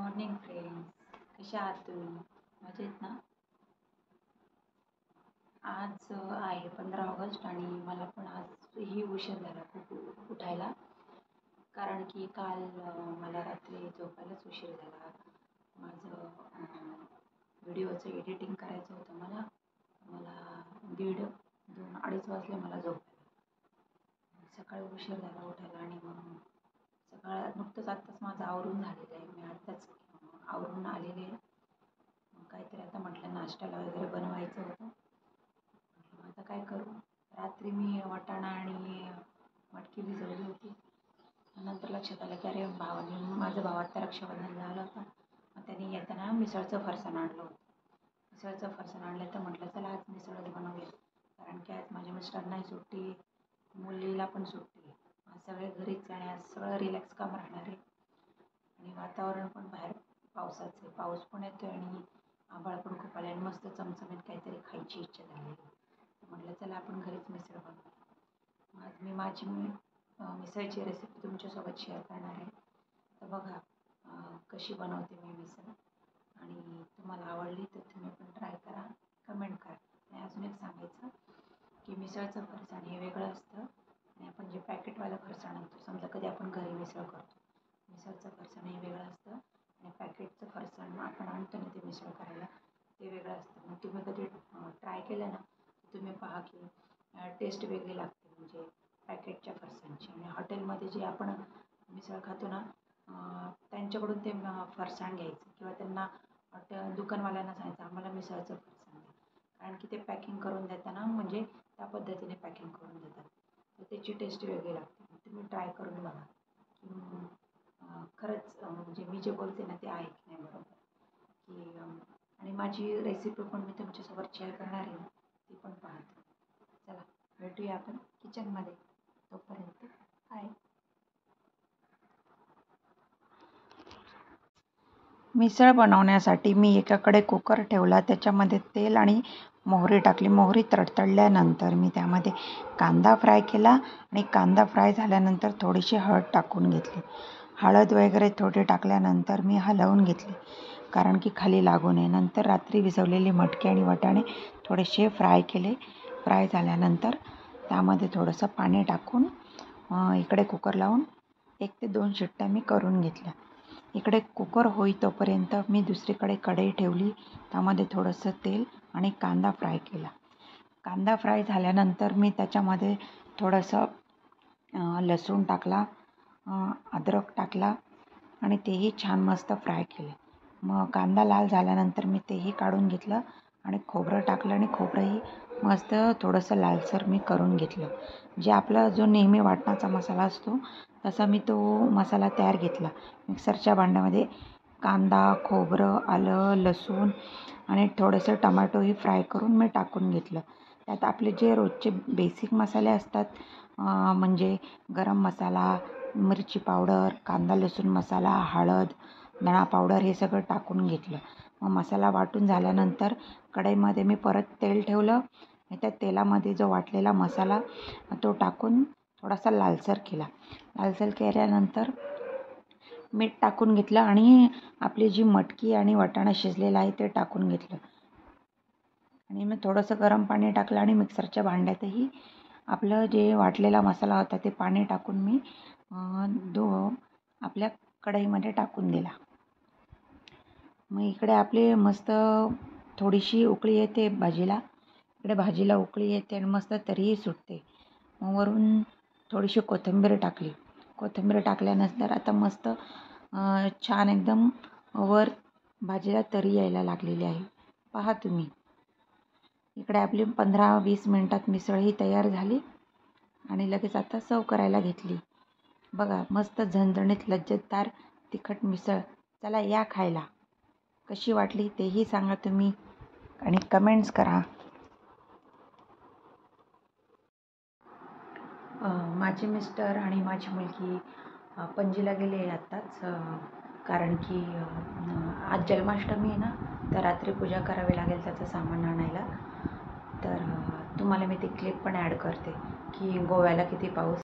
Morning friends, कशा आहात तुम्ही? मजेत ना? आज आहे 15 ऑगस्ट आणि मला पण आजही उशीर झाला खूप उठायला. कारण की काल मला रात्री झोपायलाच उशीर झाला. माझं व्हिडिओचं एडिटिंग करायचं होतं मला. मला 1:30-2-2:30 वाजले मला झोपायला. सकाळी उशीर झाला उठायला आणि मग नुकतंच आत्ताच माझं आवरून झालेलं आहे. मी आत्ताच आवरून आलेले आहे. मग काहीतरी आता म्हटलं नाश्त्याला वगैरे बनवायचं होतं. आता काय करू? रात्री मी वाटाणा आणि मटकी भिजवली होती. नंतर लक्षात आलं की अरे माझा भाव आत्ता रक्षाबंधनला आला होता. मग त्यांनी येताना मिसळचं फरसाण आणलं होतं. मिसळचं फरसाण आणलं तर म्हटलं चला आज मिसळच बनवूया. कारण की आज माझ्या मिस्टरांनाही सुट्टी, मुलीला पण सुट्टी. आज सगळे घरीच आणि आज सगळं रिलॅक्स काम राहणार आहे. आणि वातावरण पण बाहेर पावसाचं आहे. पाऊस पण येतोय आणि आभाळ पण खूप आले आणि मस्त चमचमीत काहीतरी खायची इच्छा झाली. म्हटलं चला आपण घरीच मिसळ बनवूया. आज मी माझी मिसळची रेसिपी तुमच्यासोबत शेअर करणार आहे. तर बघा कशी बनवते मी मिसळ आणि तुम्हाला आवडली तर तुम्ही पण ट्राय करा, कमेंट करा. आणि अजून एक सांगायचं की मिसळचं फरसाण हे वेगळं असतं आणि आपण जे पॅकेटवालं फरसाण आणतो, समजा कधी आपण घरी मिसळ करतो, मिसळचं फरसाण हे वेगळं असतं आणि पॅकेटचं फरसाण आपण आणतो ना ते मिसळ करायला ते वेगळं असतं. मग तुम्ही कधी ट्राय केलं ना तुम्ही पहा की टेस्ट वेगळी लागते म्हणजे पॅकेटच्या फरसाणची. आणि हॉटेलमध्ये जे आपण मिसळ खातो ना त्यांच्याकडून ते फरसाण घ्यायचं किंवा त्यांना दुकानवाल्यांना सांगायचं आम्हाला मिसळचं फरसाण द्या. कारण की ते पॅकिंग करून देताना म्हणजे त्या पद्धतीने पॅकिंग करून देतात. तर त्याची टेस्ट वेगळी लागते. तुम्ही ट्राय करून बघा की खरंच म्हणजे मी जे बोलते ना ते आहे की नाही बरोबर की आणि माझी रेसिपी पण मी तुमच्यासोबत शेअर करणार आहे ना ती पण पाहतो. चला भेटूया आपण किचनमध्ये. तोपर्यंत बाय. मिसळ बनवण्यासाठी मी एकाकडे कुकर ठेवला. त्याच्यामध्ये तेल आणि मोहरी टाकली. मोहरी तडतडल्यानंतर मी त्यामध्ये कांदा फ्राय केला आणि कांदा फ्राय झाल्यानंतर थोडीशी हळद टाकून घेतली. हळद वगैरे थोडी टाकल्यानंतर मी हलवून घेतली कारण की खाली लागू नये. नंतर रात्री भिजवलेली मटकी आणि वाटाणे थोडेसे फ्राय केले. फ्राय झाल्यानंतर त्यामध्ये थोडंसं पाणी टाकून इकडे कुकर लावून 1 ते 2 शिट्ट्या मी करून घेतल्या. इकडे कुकर होई तोपर्यंत मी दुसरीकडे कढई ठेवली. त्यामध्ये थोडंसं तेल आणि कांदा फ्राय केला. कांदा फ्राय झाल्यानंतर मी त्याच्यामध्ये थोडंसं लसूण टाकला, अद्रक टाकला आणि तेही छान मस्त फ्राय केले. मग कांदा लाल झाल्यानंतर मी तेही काढून घेतलं आणि खोबरं टाकलं आणि खोबरंही मस्त थोडंसं लालसर मी करून घेतलं. जे आपला जो नेहमी वाटणाचा मसाला असतो तसा मी तो मसाला तयार घेतला. मिक्सरच्या भांड्यामध्ये कांदा, खोबरं, आलं, लसूण आणि थोडंसं टोमॅटोही फ्राय करून मी टाकून घेतलं. त्यात आपले जे रोजचे बेसिक मसाले असतात म्हणजे गरम मसाला, मिरची पावडर, कांदा लसूण मसाला, हळद, धणा पावडर हे सगळं टाकून घेतलं. मग मसाला वाटून झाल्यानंतर कढईमध्ये मी परत तेल ठेवलं आणि त्या तेलामध्ये जो वाटलेला मसाला तो टाकून थोडासा लालसर केला. लालसर केल्यानंतर मीठ टाकून घेतलं आणि आपली जी मटकी आणि वाटाणा शिजलेला आहे ते टाकून घेतलं आणि मग थोडंसं गरम पाणी टाकलं आणि मिक्सरच्या भांड्यातही आपलं जे वाटलेला मसाला होता ते पाणी टाकून मी आपल्या कढईमध्ये टाकून दिला. मग इकडे आपले मस्त थोडीशी उकळी येते भाजीला. इकडे भाजीला उकळी येते आणि मस्त तरीही सुटते. मग वरून थोडीशी कोथिंबीर टाकली. कोथिंबीर टाकल्यानंतर आता मस्त छान एकदम वर भाजीला तरी यायला लागलेली आहे. पहा तुम्ही. इकडे आपली 15-20 मिनटात मिसळ ही तयार झाली आणि लगेच आता सर्व करायला घेतली. बघा मस्त झणझणीत लज्जतदार तिखट मिसळ. चला या खायला. कशी वाटली तेही सांगा तुम्ही आणि कमेंट्स करा. माझे मिस्टर आणि माझी मुलगी पणजीला गेले आत्ताच कारण की आज जन्माष्टमी आहे ना तर रात्री पूजा करावी लागेल त्याचं सामान आणायला. तर तुम्हाला मी ती क्लिप पण ॲड करते की गोव्याला किती पाऊस.